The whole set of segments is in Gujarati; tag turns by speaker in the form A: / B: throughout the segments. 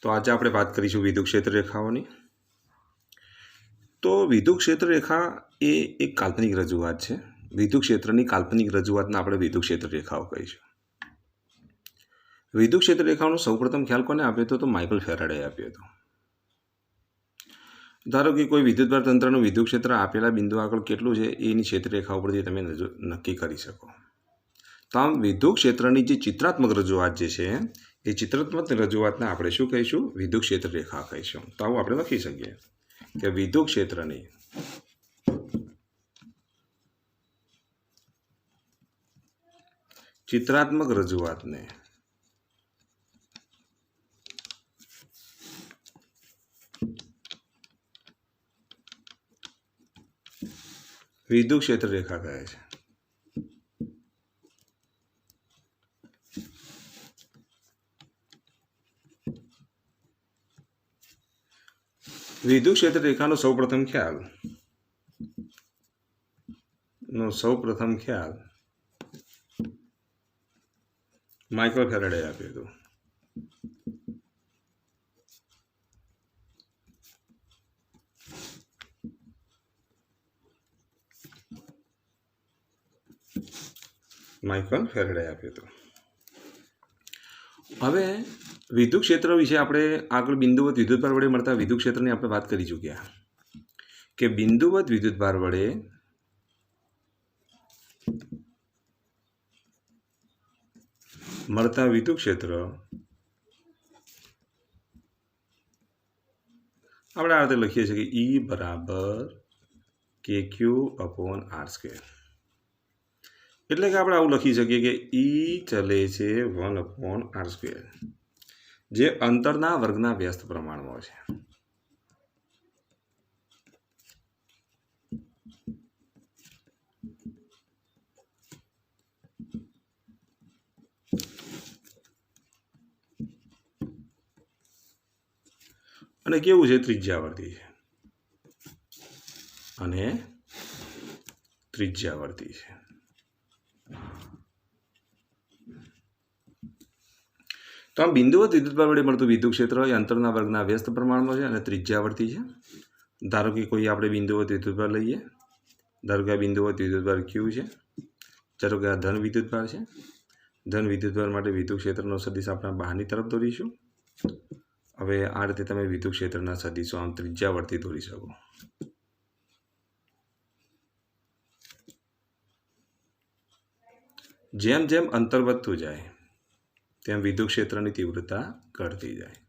A: तो आज આપણે વાત કરીશું વિદ્યુત ક્ષેત્ર રેખાઓની। તો વિદ્યુત ક્ષેત્ર રેખા એ એક કાલ્પનિક રજૂઆત છે। વિદ્યુત ક્ષેત્રની કાલ્પનિક રજૂઆતને આપણે વિદ્યુત ક્ષેત્ર રેખાઓ કહીશું। વિદ્યુત ક્ષેત્ર રેખાઓનો સૌપ્રથમ ખ્યાલ કોને આપ્યો હતો? તો માઇકલ ફેરાડેએ આપ્યો હતો। ધારો કે કોઈ વિદ્યુતભાર તંત્રનું વિદ્યુત ક્ષેત્ર આપેલા બિંદુ આગળ કેટલું છે એની ક્ષેત્ર રેખા ઉપરથી તમે નક્કી કરી શકો। તો આમ વિદ્યુત ક્ષેત્રની જે ચિત્રાત્મક રજૂઆત જે છે એ ચિત્રાત્મક રજૂઆતને આપણે શું કહીશું? વિદ્યુત ક્ષેત્ર રેખા કહીશું। તો આવું આપણે લખી શકીએ કે વિદ્યુત ક્ષેત્રની ચિત્રાત્મક રજૂઆતને વિદ્યુત ક્ષેત્ર રેખા કહે છે। વિદ્યુત ક્ષેત્ર રેખાનો સૌપ્રથમ ખ્યાલ માઇકલ ફેરાડેએ આપ્યો હતો। માઇકલ ફેરાડેએ આપ્યો હતો। હવે વિદ્યુત ક્ષેત્ર વિશે આપણે આગળ બિંદુવત વિદ્યુતભાર વડે મળતા વિદ્યુત ક્ષેત્રની આપણે વાત કરી ચૂક્યા કે બિંદુવત વિદ્યુતભાર વડે મળતા વિદ્યુત ક્ષેત્ર આપણે આ રીતે લખીએ છીએ કે E બરાબર KQ/R²। એટલે કે આપણે આવું લખી શકીએ કે E ચલે છે 1/R², જે અંતરના વર્ગના વ્યસ્ત પ્રમાણમાં છે। અને કેવું છે? ત્રિજ્યાવર્તી છે અને ત્રિજ્યાવર્તી છે। તો આમ બિંદુવત વિદ્યુતભાર વડે મળતું વિદ્યુત ક્ષેત્ર એ અંતરના વર્ગના વ્યસ્ત પ્રમાણમાં છે અને ત્રિજ્યાવર્તી છે। ધારો કે કોઈ આપણે બિંદુવત વિદ્યુતભાર લઈએ, ધારો કે આ બિંદુવત વિદ્યુતભાર Q છે, ધારો કે આ ધન વિદ્યુતભાર છે। ધન વિદ્યુતભાર માટે વિદ્યુત ક્ષેત્રનો સદિશ આપણે બહારની તરફ દોરીશું। હવે આ રીતે તમે વિદ્યુત ક્ષેત્રના સદિશો આમ ત્રિજ્યાવર્તી દોરી શકો। જેમ જેમ અંતર વધતું જાય તેમ વિદ્યુત ક્ષેત્રની તીવ્રતા ઘટતી જાય।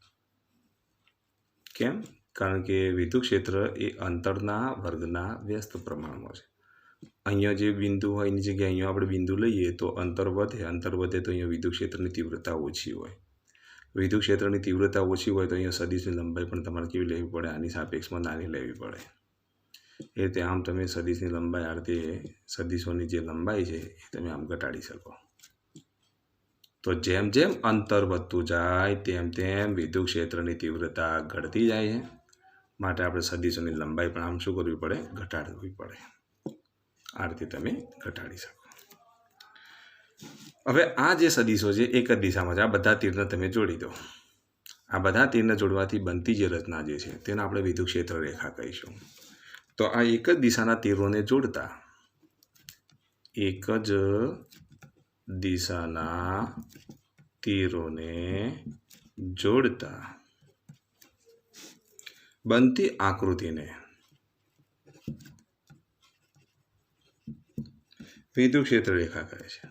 A: કેમ? કારણ કે વિદ્યુત ક્ષેત્ર એ અંતરના વર્ગના વ્યસ્ત પ્રમાણમાં છે। અહીંયા જે બિંદુ હોય એની જગ્યાએ અહીંયા આપણે બિંદુ લઈએ તો અંતર વધે તો અહીંયા વિદ્યુત ક્ષેત્રની તીવ્રતા ઓછી હોય। વિદ્યુત ક્ષેત્રની તીવ્રતા ઓછી હોય તો અહીંયા સદિશની લંબાઈ પણ તમારે કેવી લેવી પડે? આની સાપેક્ષમાં નાની લેવી પડે। એ રીતે આમ તમે સદિશની લંબાઈ આ રીતે સદિશોની જે લંબાઈ છે એ તમે આમ ઘટાડી શકો। તો જેમ જેમ અંતર વધતું જાય તેમ તેમ વિદ્યુત ક્ષેત્રની તીવ્રતા ઘટતી જાય છે, માટે આપણે સદિશોની લંબાઈ પણ આમ શું કરવી પડે? ઘટાડવી પડે। આ રીતે તમે ઘટાડી શકો। હવે આ જે સદિશો છે એક જ દિશામાં છે। આ બધા તીરને તમે જોડી દો। આ બધા તીરને જોડવાથી બનતી જે રચના જે છે તેને આપણે વિદ્યુત ક્ષેત્ર રેખા કહીશું। તો આ એક જ દિશાના તીરોને જોડતા બનતી આકૃતિને વિદ્યુત ક્ષેત્ર રેખા કહે છે।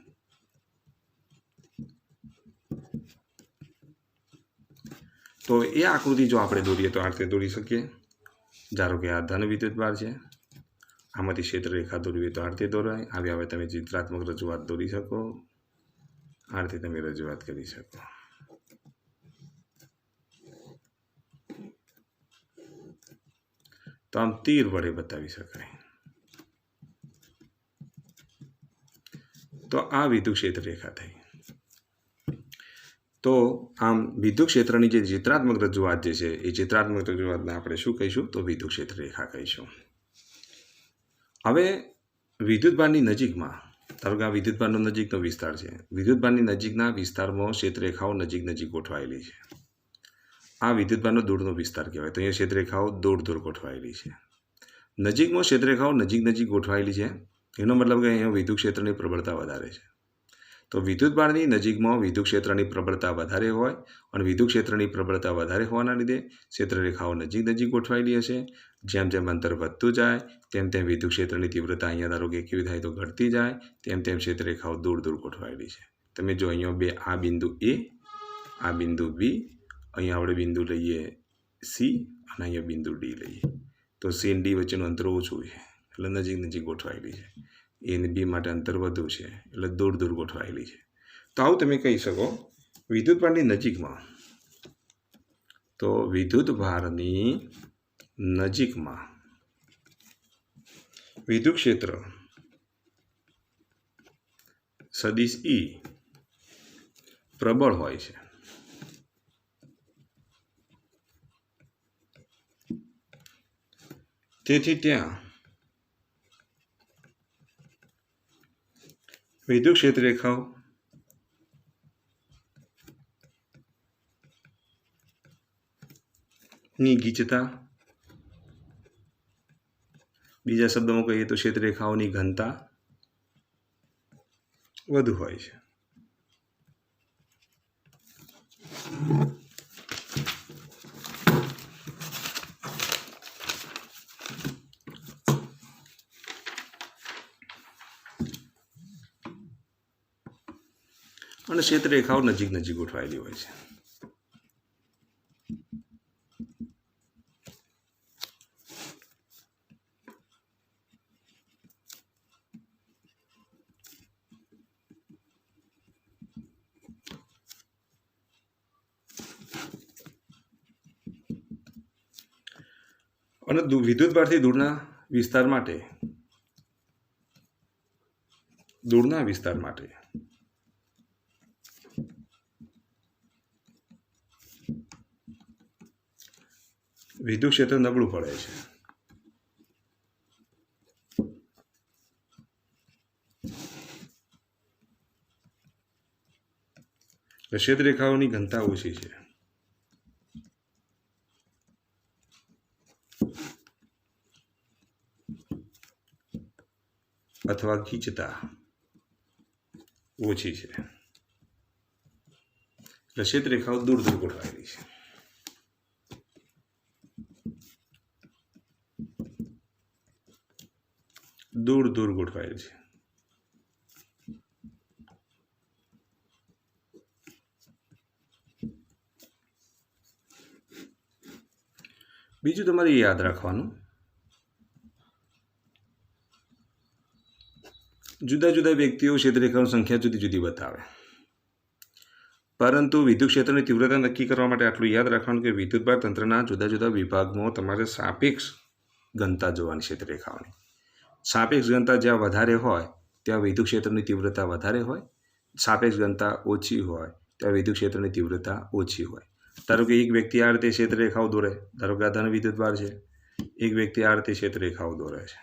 A: તો એ આકૃતિ જો આપણે દોરીએ તો આ રીતે દોરી શકીએ। ધારો કે આ ધન વિદ્યુતભાર છે, આમાંથી ક્ષેત્ર રેખા દોરવી તો આ રીતે દોરાય। આવી હવે તમે ચિત્રાત્મક રજૂઆત દોરી શકો। આ રીતે તમે રજૂઆત કરી શકો। તો આમ તીર વડે બતાવી શકાય। તો આ વિદ્યુત ક્ષેત્ર રેખા થઈ। તો આમ વિદ્યુત ક્ષેત્રની જે ચિત્રાત્મક રજૂઆત જે છે એ ચિત્રાત્મક રજૂઆતને આપણે શું કહીશું? તો વિદ્યુત ક્ષેત્ર રેખા કહીશું। હવે વિદ્યુતભારની નજીકમાં ધારો કે આ વિદ્યુતભારનો નજીકનો વિસ્તાર છે। વિદ્યુતભારની નજીકના વિસ્તારમાં ક્ષેત્રરેખાઓ નજીક ગોઠવાયેલી છે। આ વિદ્યુતભારનો દૂરનો વિસ્તાર કહેવાય. તો અહીંયા ક્ષેત્રરેખાઓ દૂર દૂર ગોઠવાયેલી છે. નજીકમાં ક્ષેત્રરેખાઓ નજીક નજીક ગોઠવાયેલી છે. એનો મતલબ કે અહીંયા વિદ્યુત ક્ષેત્રની પ્રબળતા વધારે છે. તો વિદ્યુતભારની નજીકમાં વિદ્યુત ક્ષેત્રની પ્રબળતા વધારે હોય અને વિદ્યુત ક્ષેત્રની પ્રબળતા વધારે હોવાના લીધે ક્ષેત્રરેખાઓ નજીક નજીક ગોઠવાયેલી હશે. જેમ જેમ અંતર વધતું જાય તેમ તેમ વિદ્યુત ક્ષેત્રની તીવ્રતા અહીંયા ધારો કે કેવી થાય તો ઘટતી જાય, તેમ તેમ ક્ષેત્રરેખાઓ દૂર દૂર ગોઠવાયેલી છે. તમે જો અહીંયા આ બિંદુ એ, આ બિંદુ બી, અહીંયા આપણે બિંદુ લઈએ સી અને અહીંયા બિંદુ ડી લઈએ. તો સી અને ડી વચ્ચેનું અંતર ઓછું છે એટલે નજીક નજીક ગોઠવાયેલી છે. એ અને બી માટે અંતર વધુ છે એટલે દૂર દૂર ગોઠવાયેલી છે. તો આવું તમે કહી શકો વિદ્યુતભારની નજીકમાં. તો વિદ્યુતભારની નજીકમાં વિદ્યુત ક્ષેત્ર સદિશ ઈ પ્રબળ હોય છે. તેથી ત્યાં વિદ્યુત ક્ષેત્રરેખાઓ ની ગીચતા, બીજા શબ્દોમાં કહીએ તો ક્ષેત્રરેખાઓની ઘનતા વધુ હોય છે. અને ક્ષેત્રરેખાઓ નજીક નજીક ગોઠવાયેલી હોય છે. અને વિદ્યુતભારથી દૂરના વિસ્તાર માટે વિદ્યુત ક્ષેત્ર નબળું પડે છે. ક્ષેત્રરેખાઓની ઘનતા ઓછી છે. અથવા ગીચતા ઓછી છે. ક્ષેત્રરેખાઓ દૂર દૂર ગોઠવાયેલી છે. દૂર દૂર ગોઠવાયેલી છે. બીજું તમારે યાદ રાખવાનું, જુદા જુદા વ્યક્તિઓ ક્ષેત્રરેખાઓની સંખ્યા જુદી જુદી બતાવે, પરંતુ વિદ્યુત ક્ષેત્રની તીવ્રતા નક્કી કરવા માટે આટલું યાદ રાખવાનું કે વિદ્યુતભાર તંત્રના જુદા જુદા વિભાગમાં તમારે સાપેક્ષ ઘનતા જોવાની ક્ષેત્રરેખાઓની. સાપેક્ષ ઘનતા જ્યાં વધારે હોય ત્યાં વિદ્યુત ક્ષેત્રની તીવ્રતા વધારે હોય, સાપેક્ષ ઘનતા ઓછી હોય ત્યાં વિદ્યુત ક્ષેત્રની તીવ્રતા ઓછી હોય. ધારો કે એક વ્યક્તિ આ રીતે ક્ષેત્રરેખાઓ દોરે, ધારો કે આ ધન વિદ્યુતભાર છે, એક વ્યક્તિ આ રીતે ક્ષેત્રરેખાઓ દોરે છે,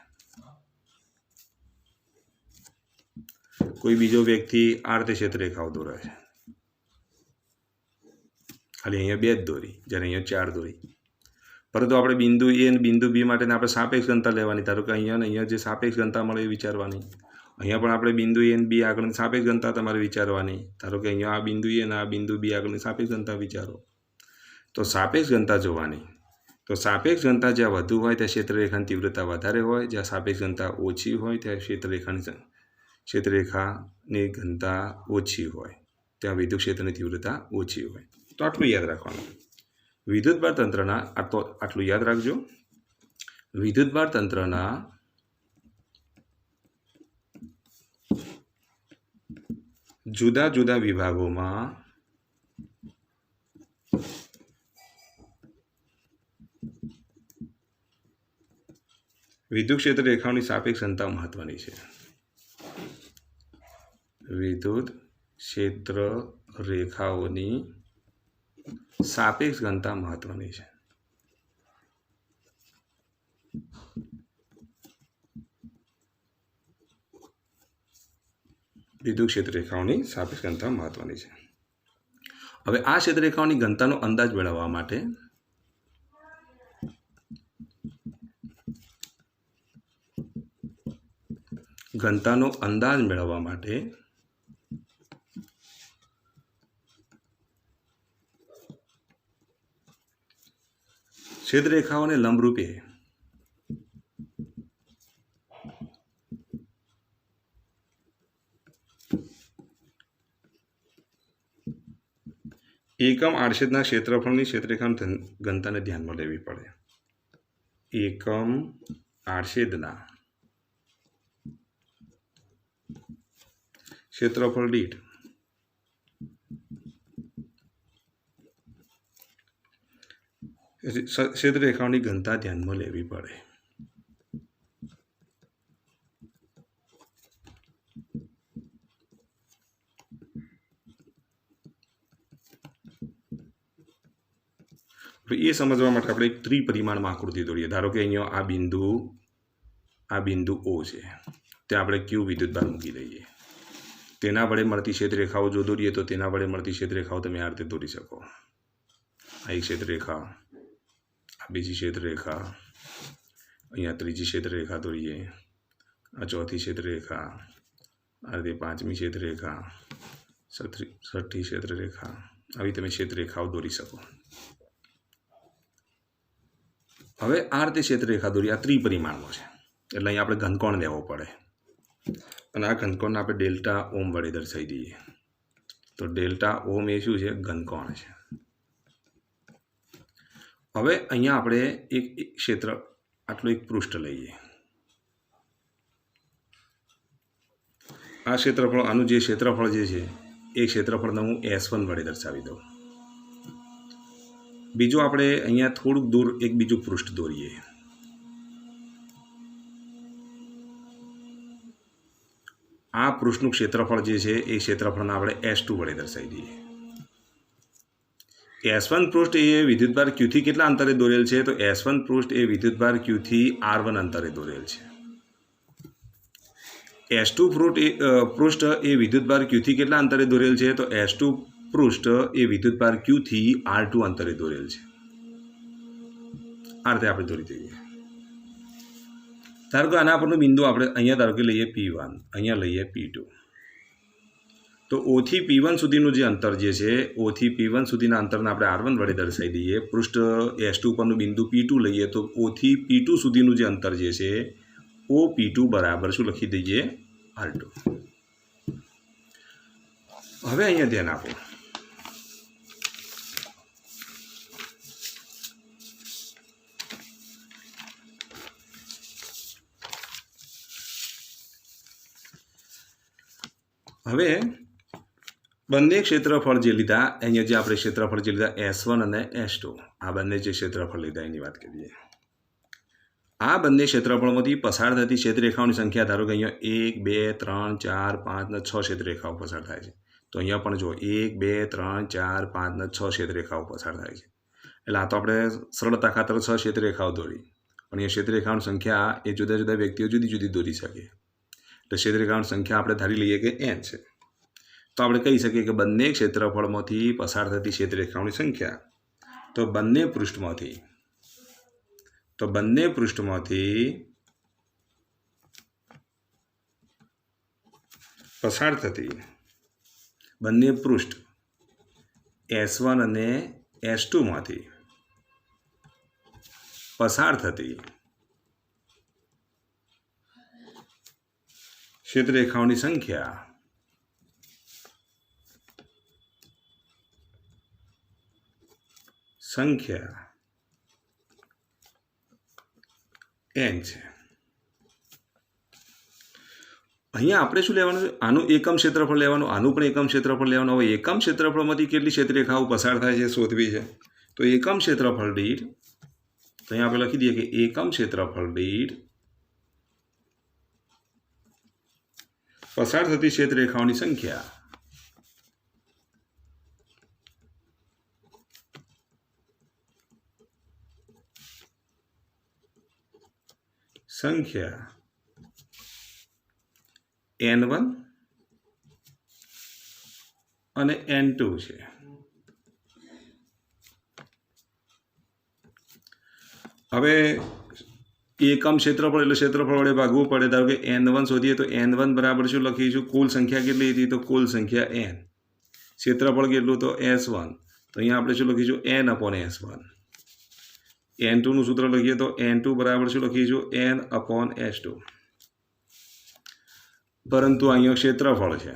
A: કોઈ બીજો વ્યક્તિ આ રીતે ક્ષેત્રરેખાઓ દોરે છે. ખાલી અહીંયા 2 જ દોરી, જ્યારે અહીંયા 4 દોરી. પરંતુ આપણે બિંદુ એ અને બિંદુ બી માટે આપણે સાપેક્ષ ઘનતા લેવાની. ધારો કે અહીંયા જે સાપેક્ષ ઘનતા મળે એ વિચારવાની. અહીંયા પણ આપણે બિંદુ એ અને બી આગળની સાપેક્ષ ઘનતા તમારે વિચારવાની. ધારો કે અહીંયા આ બિંદુ એ અને આ બિંદુ બી આગળની સાપેક્ષ ઘનતા વિચારો. તો સાપેક્ષ ઘનતા જોવાની. તો સાપેક્ષ ઘનતા જ્યાં વધુ હોય ત્યાં ક્ષેત્રરેખાની તીવ્રતા વધારે હોય, જ્યાં સાપેક્ષ ઘનતા ઓછી હોય ત્યાં ક્ષેત્રરેખાની ઘનતા ઓછી હોય, ત્યાં વિદ્યુત ક્ષેત્રની તીવ્રતા ઓછી હોય. તો આટલું યાદ રાખવાનું. વિદ્યુતભાર તંત્રના આટલું યાદ રાખજો. વિદ્યુતભાર તંત્રના જુદા જુદા વિભાગોમાં વિદ્યુત ક્ષેત્ર રેખાઓની સાપેક્ષ ઘનતા મહત્વની છે. વિદ્યુત ક્ષેત્ર રેખાઓની સાપેક્ષ ઘનતા મહત્વની છે. વિદ્યુત ક્ષેત્ર રેખાઓની સાપેક્ષ ઘનતા મહત્વની છે. હવે આ ક્ષેત્રરેખાઓની ઘનતાનો અંદાજ મેળવવા માટે ક્ષેત્રરેખાઓને લંબરૂપે એકમ આડછેદના ક્ષેત્રફળની ક્ષેત્રરેખાની ઘનતાને ધ્યાનમાં લેવી પડે. એકમ આડછેદના ક્ષેત્રફળ દીઠ ક્ષેત્રરેખાઓની ઘનતા ધ્યાનમાં લેવી પડે. એ સમજવા માટે આપણે એક ત્રિપરિમાણમાં આકૃતિ દોરીએ. ધારો કે અહીંયા આ બિંદુ O છે, ત્યાં આપણે Q વિદ્યુતભાર મૂકી દઈએ. તેના વડે મળતી ક્ષેત્રરેખાઓ જો દોરીએ તો તેના વડે મળતી ક્ષેત્રરેખાઓ તમે આ રીતે દોરી શકો. આ એક ક્ષેત્રરેખા, આ બીજી ક્ષેત્રરેખા, અહીંયા ત્રીજી ક્ષેત્રરેખા દોરીએ, આ ચોથી ક્ષેત્રરેખા, આ રીતે પાંચમી ક્ષેત્રરેખા, છઠ્ઠી ક્ષેત્રરેખા. આવી તમે ક્ષેત્રરેખાઓ દોરી શકો. હવે આ રીતે ક્ષેત્રરેખા દોરી. આ ત્રિપરિમાણમાં છે એટલે અહીંયા આપણે ઘનકોણ લેવો પડે અને આ ઘનકોણને આપણે ડેલ્ટા ઓમ વડે દર્શાવી દઈએ. તો ડેલ્ટા ઓમ એ શું છે? ઘનકોણ છે. હવે અહીંયા આપણે એક ક્ષેત્ર આટલું એક પૃષ્ઠ લઈએ. આ ક્ષેત્રફળ, આનું જે ક્ષેત્રફળ જે છે એ ક્ષેત્રફળને હું S1 વડે દર્શાવી દઉં. બીજું આપણે અહીંયા થોડુંક દૂર એક બીજું પૃષ્ઠ દોરીએ. આ પૃષ્ઠનું ક્ષેત્રફળ જે છે એ ક્ષેત્રફળને આપણે S2 વડે દર્શાવી દઈએ. S1 પૃષ્ઠ એ વિદ્યુતભાર Q થી કેટલા અંતરે દોરેલ છે? તો S1 પૃષ્ઠ એ વિદ્યુતભાર Q થી R1 અંતરે દોરેલ છે. S2 પૃષ્ઠ એ વિદ્યુતભાર Q થી કેટલા અંતરે દોરેલ છે? તો S2 પૃષ્ઠ એ વિદ્યુતભાર Q થી R2 અંતરે દોરેલ છે. આ રીતે આપણે દોરી દઈએ. ધારો કે આના પરનું બિંદુ આપણે અહીંયા ધારો કે લઈએ P1, અહીંયા લઈએ P2. તો O થી P1 સુધીનું જે અંતર જે છે, O થી P1 સુધીના અંતરને આપણે R1 વડે દર્શાવી દઈએ. પૃષ્ઠ S2 પરનું બિંદુ P2 લઈએ તો O થી P2 સુધીનું જે અંતર જે છે OP2 બરાબર શું લખી દઈએ? R2. હવે અહીંયા ધ્યાન આપો. હવે બંને ક્ષેત્રફળ જે લીધા, અહીંયા જે આપણે ક્ષેત્રફળ જે લીધા S1 અને S2, આ બંને જે ક્ષેત્રફળ લીધા એની વાત કરીએ. આ બંને ક્ષેત્રફળમાંથી પસાર થતી ક્ષેત્રરેખાઓની સંખ્યા ધારો કે અહીંયા 1, 2, 3, 4, 5 અને 6 ક્ષેત્રરેખાઓ પસાર થાય છે. તો અહીંયા પણ જો 1, 2, 3, 4, 5 અને 6 ક્ષેત્રરેખાઓ પસાર થાય છે. એટલે આ તો આપણે સરળતા ખાતર 6 ક્ષેત્રરેખાઓ દોરી, પણ એ ક્ષેત્રરેખાઓની સંખ્યા એ જુદા જુદા વ્યક્તિઓ જુદી જુદી દોરી શકે. તો ક્ષેત્રરેખાઓની સંખ્યા આપણે ધારી લઈએ કે n છે. તો આપણે કહી શકીએ કે બંને ક્ષેત્રફળમાંથી પસાર થતી ક્ષેત્રરેખાઓની સંખ્યા તો બંને પૃષ્ઠમાંથી પસાર થતી બંને પૃષ્ઠ S1 અને S2 માંથી પસાર થતી ક્ષેત્રરેખાઓની સંખ્યા n છે. અહીંયા આપણે શું લેવાનું? આનું એકમ ક્ષેત્રફળ લેવાનું, આનું પણ એકમ ક્ષેત્રફળ લેવાનું. હવે એકમ ક્ષેત્રફળમાંથી કેટલી ક્ષેત્રરેખાઓ પસાર થાય છે શોધવી છે. તો એકમ ક્ષેત્રફળ દીઠ, તો અહીંયા આપણે લખી દઈએ કે એકમ ક્ષેત્રફળ દીઠ પસાર થતી ક્ષેત્રરેખાઓની સંખ્યા N1 અને N2 છે. હવે એકમ ક્ષેત્રફળ એટલે ક્ષેત્રફળ વડે ભાગવું પડે. ધારો કે n1 શોધીએ તો n1 બરાબર શું લખીશું? કુલ સંખ્યા કેટલી હતી? તો કુલ સંખ્યા n. ક્ષેત્રફળ કેટલું? તો s1. તો અહીંયા આપણે શું લખીશું? n upon s1. n2 નું સૂત્ર લખીએ તો n2 બરાબર શું લખીશું? n upon s2. પરંતુ અહીંયા ક્ષેત્રફળ છે.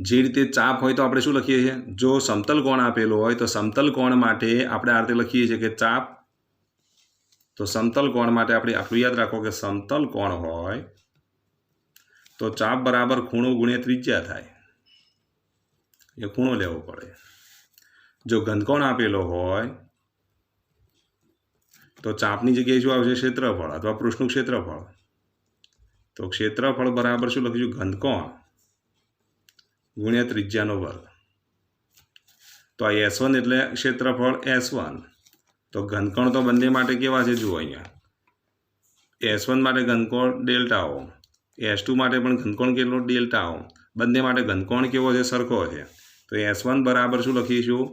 A: જે રીતે ચાપ હોય તો આપણે શું લખીએ છીએ? જો સમતલ કોણ આપેલો હોય તો સમતલ કોણ માટે આપણે આ રીતે લખીએ છીએ કે ચાપ. તો સમતલ કોણ માટે આપણે આટલું યાદ રાખો કે સમતલ કોણ હોય તો ચાપ બરાબર ખૂણો ગુણ્યા ત્રિજ્યા થાય. એ ખૂણો લેવો પડે. જો ઘનકોણ આપેલો હોય તો ચાપની જગ્યાએ શું આવશે? ક્ષેત્રફળ અથવા પૃષ્ઠનું ક્ષેત્રફળ. તો ક્ષેત્રફળ બરાબર શું લખીશું? ઘનકોણ ગુણ્યા ત્રિજ્યાનો વર્ગ. તો આ S1 એટલે ક્ષેત્રફળ S1. તો ઘનકોણ તો બંને માટે કેવા છે? જુઓ અહીંયા S1 માટે ઘનકોણ ડેલ્ટા ઓમ, S2 માટે પણ ઘનકોણ કેટલો? ડેલ્ટા ઓમ. બંને માટે ઘનકોણ કેવો છે? સરખો છે. તો S1 બરાબર શું લખીશું?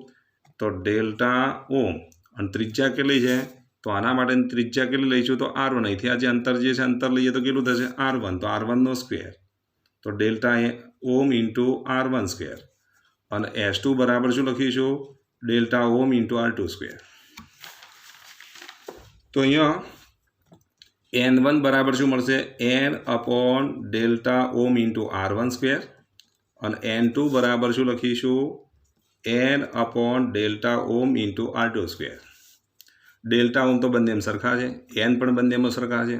A: તો ડેલ્ટા ઓમ. અને ત્રિજ્યા કેટલી છે? તો આના માટે ત્રિજ્યા કેટલી લઈશું? તો R1. અહીંથી આ જે અંતર જે છે અંતર લઈએ તો કેટલું થશે? R1. તો R1 નો સ્ક્વેર. તો ડેલ્ટા ઓમ ઇન્ટુ R1 સ્ક્વેર. અને S2 બરાબર શું લખીશું? ડેલ્ટા ઓમ ઇન્ટુ R2 સ્ક્વેર. તો અહીંયા n1 બરાબર શું મળશે? n અપોન ડેલ્ટા ઓમ ઇન્ટુ R1 સ્ક્વેર. અને n2 બરાબર શું લખીશું? n અપોન ડેલ્ટા ઓમ ઇન્ટુ R2 સ્ક્વેર. ડેલ્ટા ઓમ તો બંનેમાં સરખા છે, n પણ બંનેમાં સરખા છે.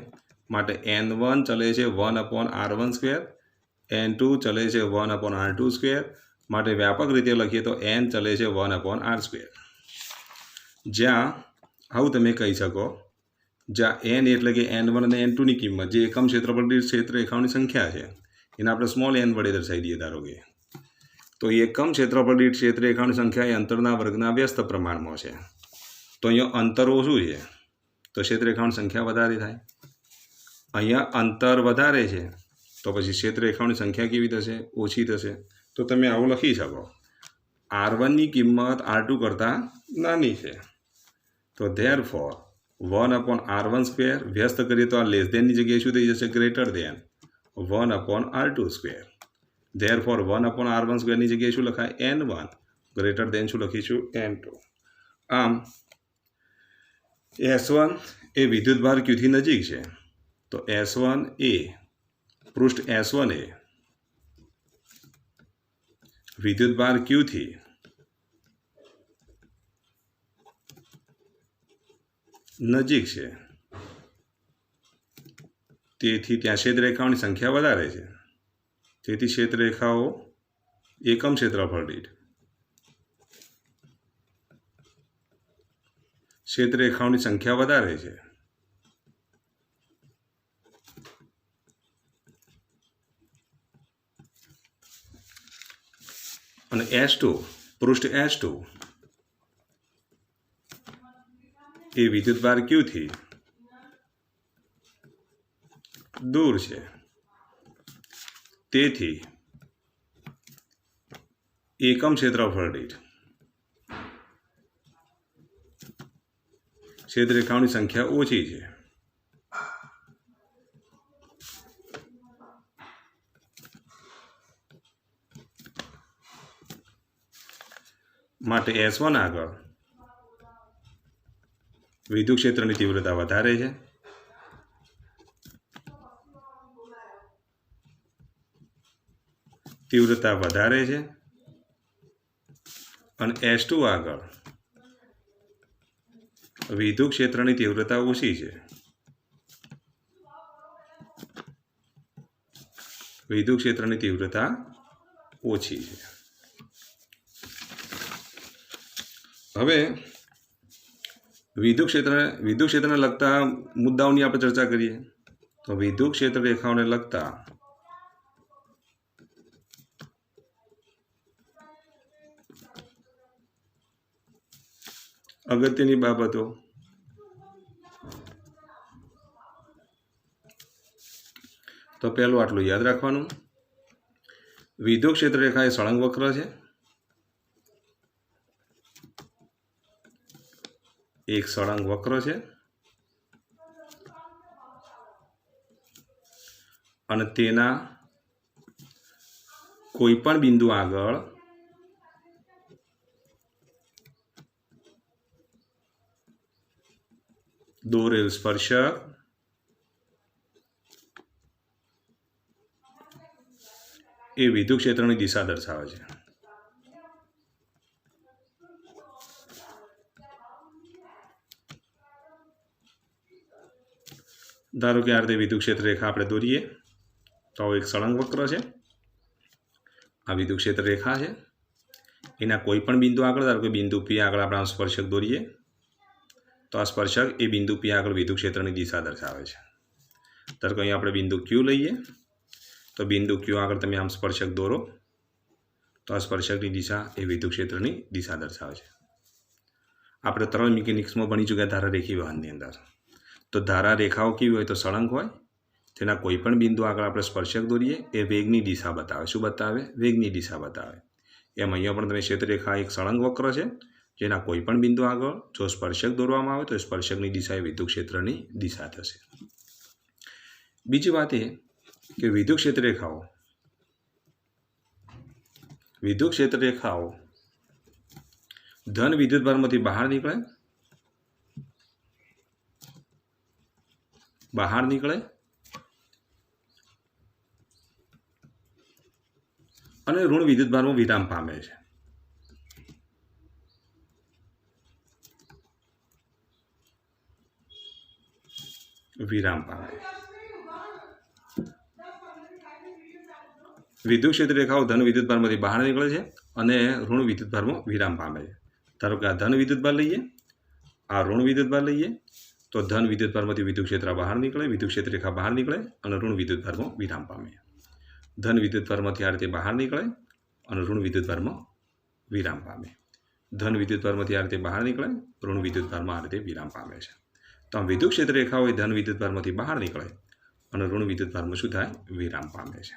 A: માટે n1 ચલે છે 1 અપોન R1 સ્ક્વેર, n2 ચલે છે 1 અપોન R2 સ્ક્વેર. માટે વ્યાપક રીતે લખીએ તો n ચલે છે 1 અપોન R સ્ક્વેર. જ્યાં આવું તમે કહી શકો, જ્યાં n એટલે કે n1 અને n2 ની કિંમત જે એકમ ક્ષેત્રફળ દીઠ ક્ષેત્રરેખાઓની સંખ્યા છે એને આપણે સ્મોલ n વડે દર્શાવી દઈએ. ધારો કે તો એકમ ક્ષેત્રફળ દીઠ ક્ષેત્રરેખાઓની સંખ્યા એ અંતરના વર્ગના વ્યસ્ત પ્રમાણમાં છે. તો અહીંયા અંતરો શું છે? તો ક્ષેત્રરેખાઓની સંખ્યા વધારે થાય. અહીંયા અંતર વધારે છે તો પછી ક્ષેત્રરેખાઓની સંખ્યા કેવી થશે? ઓછી થશે. તો તમે આવું લખી શકો, R1 ની કિંમત R2 કરતાં નાની છે. તો ધેરફોર 1 અપોન R1 સ્ક્વેર વ્યસ્ત કરીએ તો આ લેસ ધેનની જગ્યાએ શું થઈ જશે? Greater than 1 upon R2 square. Therefore 1 upon R1 સ્ક્વેરની જગ્યાએ શું લખાય? n1 ગ્રેટર ધેન શું લખીશું? n2. આમ S1 એ વિદ્યુતભાર Qથી નજીક છે. તો S1 એ પૃષ્ઠ S1 એ વિદ્યુતભાર Qથી નજીક છે. તેથી ત્યાં ક્ષેત્રરેખાઓની સંખ્યા વધારે છે. તેથી ક્ષેત્રરેખાઓ એકમ ક્ષેત્રફળ દીઠ ક્ષેત્રરેખાઓની સંખ્યા વધારે છે. અને S2 પૃષ્ઠ S2 એ વિદ્યુતભાર Qથી દૂર છે. તેથી એકમ ક્ષેત્રફળ દીઠ ક્ષેત્રરેખાઓની સંખ્યા ઓછી છે. માટે S1 આગળ વિદ્યુત ક્ષેત્રની તીવ્રતા વધારે છે. તીવ્રતા વધારે છે. અને S2 આગળ વિદ્યુત ક્ષેત્રની તીવ્રતા ઓછી છે. વિદ્યુત ક્ષેત્રની તીવ્રતા ઓછી છે. હવે વિદ્યુત ક્ષેત્રને લગતા મુદ્દાઓની આપણે ચર્ચા કરીએ. તો વિદ્યુત ક્ષેત્ર રેખાઓને લગતા અગત્યની બાબતો. તો પહેલું આટલું યાદ રાખવાનું, વિદ્યુત ક્ષેત્ર રેખા એ સળંગ વક્ર છે. એક સળંગ વક્ર છે અને તેના કોઈપણ બિંદુ આગળ દોરેલ સ્પર્શક એ વિદ્યુત ક્ષેત્રની દિશા દર્શાવે છે. ધારો કે આ રીતે વિદ્યુત ક્ષેત્ર રેખા આપણે દોરીએ તો એક સળંગ વક્ર છે. આ વિદ્યુત ક્ષેત્ર રેખા છે. એના કોઈ પણ બિંદુ આગળ, ધારો કે બિંદુ પી આગળ આપણે સ્પર્શક દોરીએ તો આ સ્પર્શક એ બિંદુ પી આગળ વિદ્યુત ક્ષેત્રની દિશા દર્શાવે છે. ધારો કે અહીં આપણે બિંદુ ક્યુ લઈએ તો બિંદુ ક્યુ આગળ તમે આમ સ્પર્શક દોરો તો આ સ્પર્શકની દિશા એ વિદ્યુત ક્ષેત્રની દિશા દર્શાવે છે. આપણે તરણ મિકેનિક્સમાં ભણી ચૂક્યા ધારા રેખી વહનની અંદર. તો ધારા રેખાઓ કેવી હોય તો સળંગ હોય. તેના કોઈ પણ બિંદુ આગળ આપણે સ્પર્શક દોરીએ એ વેગની દિશા બતાવે. શું બતાવે? વેગની દિશા બતાવે. એમ અહીંયા પણ તમે ક્ષેત્રરેખા એક સળંગ વક્ર છે જેના કોઈ પણ બિંદુ આગળ જો સ્પર્શક દોરવામાં આવે તો સ્પર્શકની દિશા એ વિદ્યુત ક્ષેત્રની દિશા થશે. બીજી વાત એ કે વિદ્યુત ક્ષેત્ર રેખાઓ ધન વિદ્યુતભારમાંથી બહાર નીકળે અને ઋણ વિદ્યુતભારમાં વિરામ પામે છે. વિદ્યુત ક્ષેત્ર રેખાઓ ધન વિદ્યુતભારમાંથી બહાર નીકળે છે અને ઋણ વિદ્યુતભારમાં વિરામ પામે છે. ધારો કે આ ધન વિદ્યુતભાર લઈએ, આ ઋણ વિદ્યુતભાર લઈએ તો ધન વિદ્યુતભારમાંથી વિદ્યુત ક્ષેત્ર બહાર નીકળે, વિદ્યુત ક્ષેત્ર રેખા બહાર નીકળે અને ઋણ વિદ્યુતભારમાં વિરામ પામે. ધન વિદ્યુતભારમાંથી આ રીતે બહાર નીકળે અને ઋણ વિદ્યુતભારમાં વિરામ પામે. ધન વિદ્યુતભારમાંથી આ રીતે બહાર નીકળે, ઋણ વિદ્યુતભારમાં આ રીતે વિરામ પામે છે. તો આમ વિદ્યુત ક્ષેત્ર રેખાઓ એ ધન વિદ્યુતભારમાંથી બહાર નીકળે અને ઋણ વિદ્યુતભારમાં શું થાય? વિરામ પામે છે.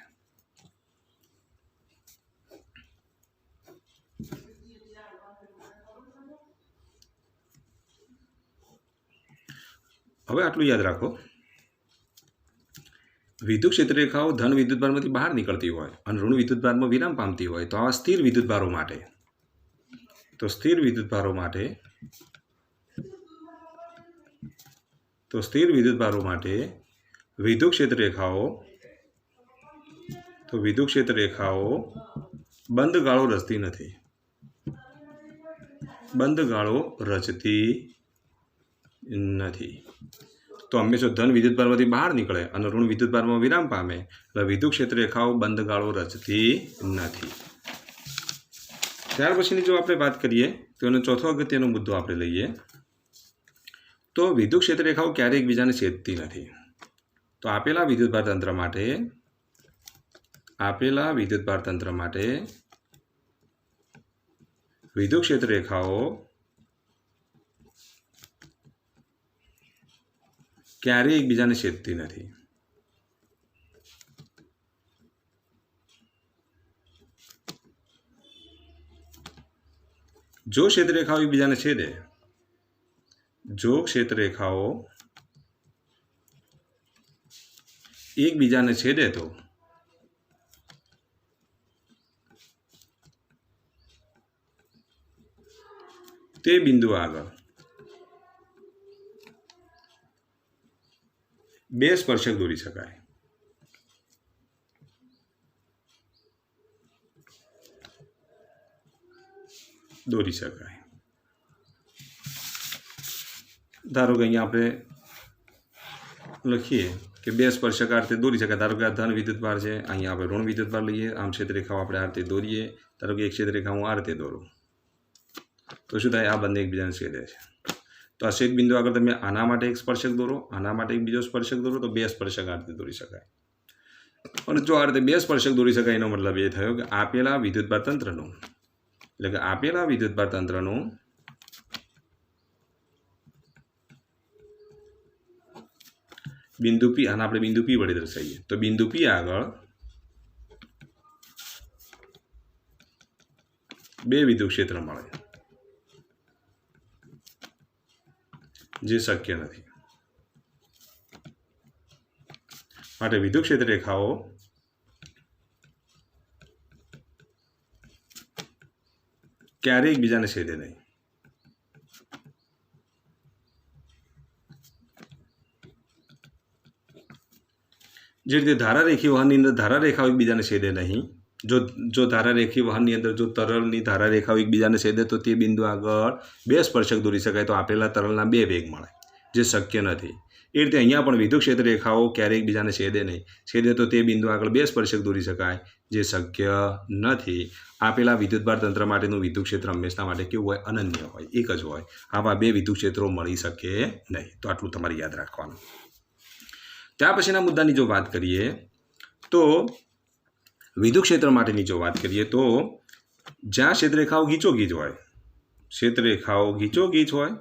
A: હવે આટલું યાદ રાખો, વિદ્યુત ક્ષેત્ર રેખાઓ ધન વિદ્યુતભારમાંથી બહાર નીકળતી હોય અને ઋણ વિદ્યુતભારમાં વિરામ પામતી હોય તો આવા સ્થિર વિદ્યુતભારો માટે વિદ્યુત ક્ષેત્ર રેખાઓ બંધ ગાળો રચતી નથી. તો હંમેશા ધન વિદ્યુતભારમાંથી બહાર નીકળે અને ઋણ વિદ્યુતભારમાં વિરામ પામે એટલે વિદ્યુત ક્ષેત્ર રેખાઓ બંધ ગાળો રચતી નથી. ત્યાર પછીની જો આપણે વાત કરીએ તો એનો ચોથો અગત્યનો મુદ્દો આપણે લઈએ તો વિદ્યુત ક્ષેત્ર રેખાઓ ક્યારેય એકબીજાને છેદતી નથી. તો આપેલા વિદ્યુતભાર તંત્ર માટે વિદ્યુત ક્ષેત્ર રેખાઓ ક્યારેય એકબીજાને છેદતી નથી. જો ક્ષેત્રરેખાઓ એકબીજાને છેદે તો તે બિંદુ આગળ બે સ્પર્શક દોરી શકાય. ધારો કે અહીંયા આપણે લખીએ કે બે સ્પર્શક આ રીતે દોરી શકાય. ધારો કે આ ધન વિદ્યુતભાર છે, અહીંયા આપણે ઋણ વિદ્યુતભાર લઈએ, આમ ક્ષેત્રરેખાઓ આપણે આ રીતે દોરીએ. ધારો કે એક ક્ષેત્રરેખા હું આ રીતે દોરું તો શું થાય? આ બંને એકબીજાને છેદે છે. તો આ છેદ બિંદુ આગળ તમે આના માટે એક સ્પર્શક દોરો, આના માટે એક બીજો સ્પર્શક દોરો તો બે સ્પર્શક આ રીતે દોરી શકાય. અને જો આ રીતે બે સ્પર્શક દોરી શકાય એનો મતલબ એ થયો કે આપેલા વિદ્યુતભાર તંત્રનું બિંદુ પી, આને આપણે બિંદુ પી વડે દર્શાવીએ તો બિંદુ પી આગળ બે વિદ્યુત ક્ષેત્ર મળે જે શક્ય નથી. માટે વિદ્યુત ક્ષેત્ર રેખાઓ ક્યારેય એકબીજાને છેદે નહીં. જે રીતે ધારારેખી વહનની અંદર ધારારેખાઓ એકબીજાને છેદે નહીં. જો ધારારેખી વહનની અંદર જો તરલની ધારારેખાઓ એકબીજાને છેદે તો તે બિંદુ આગળ બે સ્પર્શક દોરી શકાય તો આપેલા તરલના બે વેગ મળે, જે શક્ય નથી. એ રીતે અહીંયા પણ વિદ્યુત ક્ષેત્ર રેખાઓ ક્યારેય એકબીજાને છેદે નહીં. છેદે તો તે બિંદુ આગળ બે સ્પર્શક દોરી શકાય, જે શક્ય નથી. આપેલા વિદ્યુતભાર તંત્ર માટેનું વિદ્યુત ક્ષેત્ર હંમેશા માટે કેવું હોય? અનન્ય હોય, એક જ હોય. આવા બે વિદ્યુત ક્ષેત્રો મળી શકે નહીં. તો આટલું તમારે યાદ રાખવાનું. ત્યાર પછીના મુદ્દાની જો વાત કરીએ તો વિદ્યુત ક્ષેત્ર માટેની જો વાત કરીએ તો જ્યાં ક્ષેત્રરેખાઓ ગીચોગીચ હોય, ક્ષેત્રરેખાઓ ગીચોગીચ હોય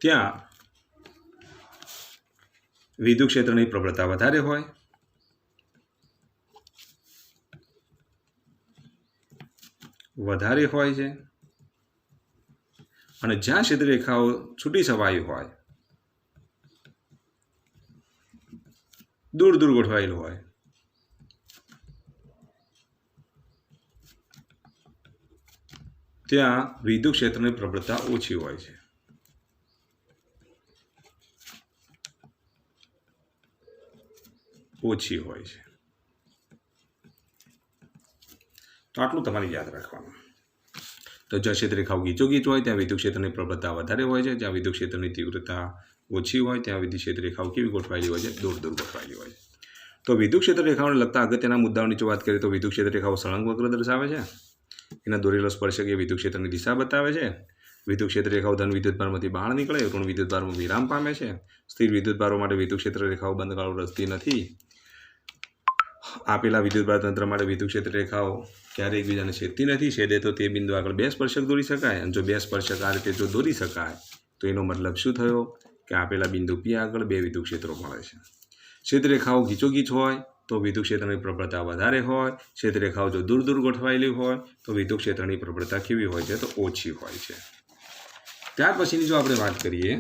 A: ત્યાં વિદ્યુત ક્ષેત્રની પ્રબળતા વધારે હોય. છે અને જ્યાં ક્ષેત્રરેખાઓ છૂટી છવાઈ હોય, દૂર દૂર ગોઠવાયેલું હોય, ત્યાં વિદ્યુત ક્ષેત્રની પ્રબળતા ઓછી હોય છે. તો આટલું તમારે યાદ રાખવાનું. તો જ્યાં ક્ષેત્રરેખાઓ ગીચોગીચ હોય ત્યાં વિદ્યુત ક્ષેત્રની પ્રબળતા વધારે હોય છે. જ્યાં વિદ્યુત ક્ષેત્રની તીવ્રતા ઓછી હોય ત્યાં વિદ્યુત ક્ષેત્રરેખાઓ કેવી ગોઠવાયેલી હોય છે? દૂર દૂર ગોઠવાયેલી હોય છે. તો વિદ્યુત ક્ષેત્રરેખાઓને લગતા અગત્યના મુદ્દાઓની જો વાત કરીએ તો વિદ્યુત ક્ષેત્રરેખાઓ સળંગ વક્ર દર્શાવે છે. એના દોરેલો સ્પર્શક એ વિદ્યુત ક્ષેત્રની દિશા બતાવે છે. વિદ્યુત ક્ષેત્રરેખાઓ ધન વિદ્યુતભારમાંથી બહાર નીકળે, ઋણ વિદ્યુતભારમાં વિરામ પામે છે. સ્થિર વિદ્યુતભારો માટે વિદ્યુત ક્ષેત્રરેખાઓ બંધગાળો રચતી નથી. આપેલા વિદ્યુતભાર તંત્ર માટે વિદ્યુત ક્ષેત્રરેખાઓ ક્યારેય એકબીજાને છેદતી નથી. છેદે તો તે બિંદુ આગળ બે સ્પર્શક દોરી શકાય. અને જો બે સ્પર્શક આ રીતે જો દોરી શકાય તો એનો મતલબ શું થયો? કે આપેલા બિંદુ P આગળ બે વિદ્યુત ક્ષેત્રો મળે છે. ક્ષેત્રરેખાઓ ગીચોગીચ હોય તો વિદ્યુત ક્ષેત્રની પ્રબળતા વધારે હોય. ક્ષેત્રરેખાઓ જો દૂર દૂર ગોઠવાયેલી હોય તો વિદ્યુત ક્ષેત્રની પ્રબળતા કેવી હોય છે? તો ઓછી હોય છે. ત્યાર પછીની જો આપણે વાત કરીએ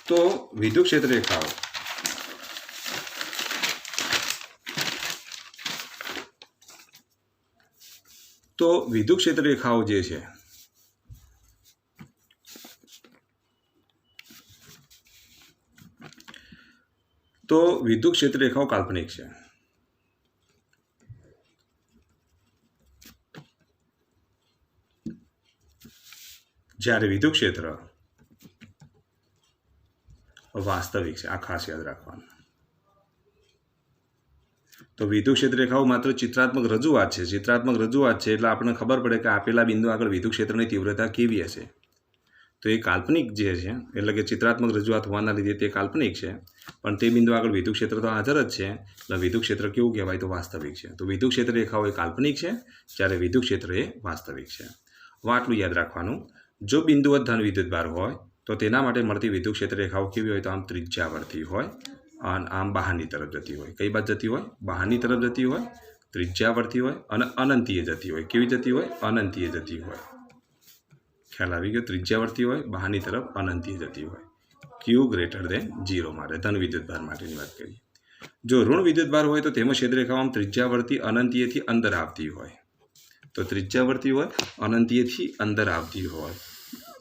A: તો વિદ્યુત ક્ષેત્રરેખાઓ જે છે તો વિદ્યુત ક્ષેત્રરેખાઓ કાલ્પનિક છે. જ્યારે વિદ્યુત ક્ષેત્ર વાસ્તવિક છે. આ ખાસ યાદ રાખવાનું. તો વિદ્યુત ક્ષેત્રરેખાઓ માત્ર ચિત્રાત્મક રજૂઆત છે. એટલે આપણને ખબર પડે કે આપેલા બિંદુ આગળ વિદ્યુત ક્ષેત્રની તીવ્રતા કેવી હશે. તો એ કાલ્પનિક જે છે, એટલે કે ચિત્રાત્મક રજૂઆત હોવાના લીધે તે કાલ્પનિક છે. પણ તે બિંદુ આગળ વિદ્યુત ક્ષેત્ર તો હાજર જ છે. એટલે વિદ્યુત ક્ષેત્ર કેવું કહેવાય? તો વાસ્તવિક છે. તો વિદ્યુત ક્ષેત્રરેખાઓ એ કાલ્પનિક છે, જ્યારે વિદ્યુત ક્ષેત્ર એ વાસ્તવિક છે. આટલું યાદ રાખવાનું. જો બિંદુવત ધન વિદ્યુતભાર હોય તો તેના માટે મળતી વિદ્યુત ક્ષેત્રરેખાઓ કેવી હોય? તો આમ ત્રિજ્યાવર્તી હોય અને આમ બહારની તરફ જતી હોય. કઈ બાજુ જતી હોય? બહારની તરફ જતી હોય, ત્રિજ્યાવર્તી હોય અને અનંતીય જતી હોય. કેવી જતી હોય? અનંતીય જતી હોય. ખ્યાલ આવી ગયો? ત્રિજ્યાવર્તી હોય, બહારની તરફ અનંતીય જતી હોય. Q ગ્રેટર દેન 0 માટે ધન વિદ્યુતભાર માટેની વાત કરીએ. જો ઋણ વિદ્યુતભાર હોય તો તેમાં ક્ષેત્રરેખાઓ આમ ત્રિજ્યાવર્તી અનંતીયથી અંદર આવતી હોય. તો ત્રિજ્યાવર્તી હોય, અનંતીયથી અંદર આવતી હોય.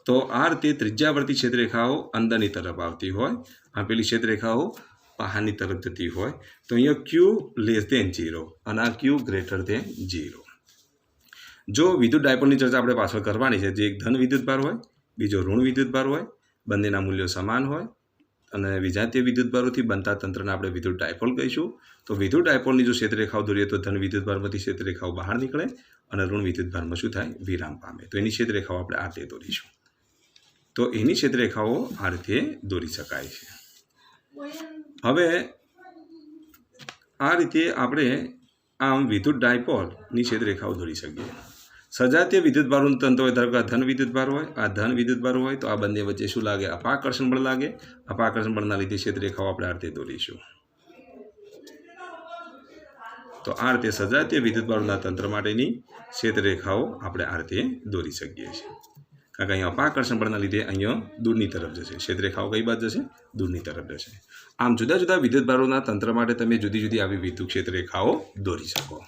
A: તો આ રીતે ત્રિજ્યાવર્તી ક્ષેત્રરેખાઓ અંદરની તરફ આવતી હોય. આપેલી ક્ષેત્રરેખાઓ બહારની તરફ જતી હોય. તો અહીંયા Q લેસ દેન 0 અને આ Q ગ્રેટર દેન 0. જો વિદ્યુત ડાયપોલની ચર્ચા આપણે પાછળ કરવાની છે, જે એક ધન વિદ્યુતભાર હોય, બીજો ઋણ વિદ્યુતભાર હોય, બંનેના મૂલ્યો સમાન હોય અને વિજાતીય વિદ્યુતભારોથી બનતા તંત્રને આપણે વિદ્યુત ડાયપોલ કહીશું. તો વિદ્યુત ડાયપોલની જો ક્ષેત્રરેખાઓ દોરીએ તો ધન વિદ્યુતભારમાંથી ક્ષેત્રરેખાઓ બહાર નીકળે અને ઋણ વિદ્યુતભારમાં શું થાય? વિરામ પામે. તો એની ક્ષેત્રરેખાઓ આપણે આ રીતે દોરીશું. તો એની ક્ષેત્રરેખાઓ આ રીતે દોરી શકાય છે. હવે આ રીતે આપણે આમ વિદ્યુત ડાયપોલની ક્ષેત્રરેખાઓ દોરી શકીએ. સજાતીય વિદ્યુતભારોનું તંત્ર હોય, ધારો કે ધન વિદ્યુતભાર હોય, આ ધન વિદ્યુતભાર હોય તો આ બંને વચ્ચે શું લાગે? અપાકર્ષણ બળ લાગે. અપાકર્ષણ બળના લીધે ક્ષેત્રરેખાઓ આપણે આ રીતે દોરીશું. તો આ રીતે સજાતીય વિદ્યુતભારોના તંત્ર માટેની ક્ષેત્રરેખાઓ આપણે આ રીતે દોરી શકીએ છીએ. કારણ કે અહીંયા અપાકર્ષણ બળના લીધે અહીંયા દૂરની તરફ જશે. ક્ષેત્રરેખાઓ કઈ બાજુ જશે? દૂરની તરફ જશે. આમ જુદા જુદા વિદ્યુતભારોના તંત્ર માટે તમે જુદી જુદી આવી વિદ્યુત ક્ષેત્રરેખાઓ દોરી શકો.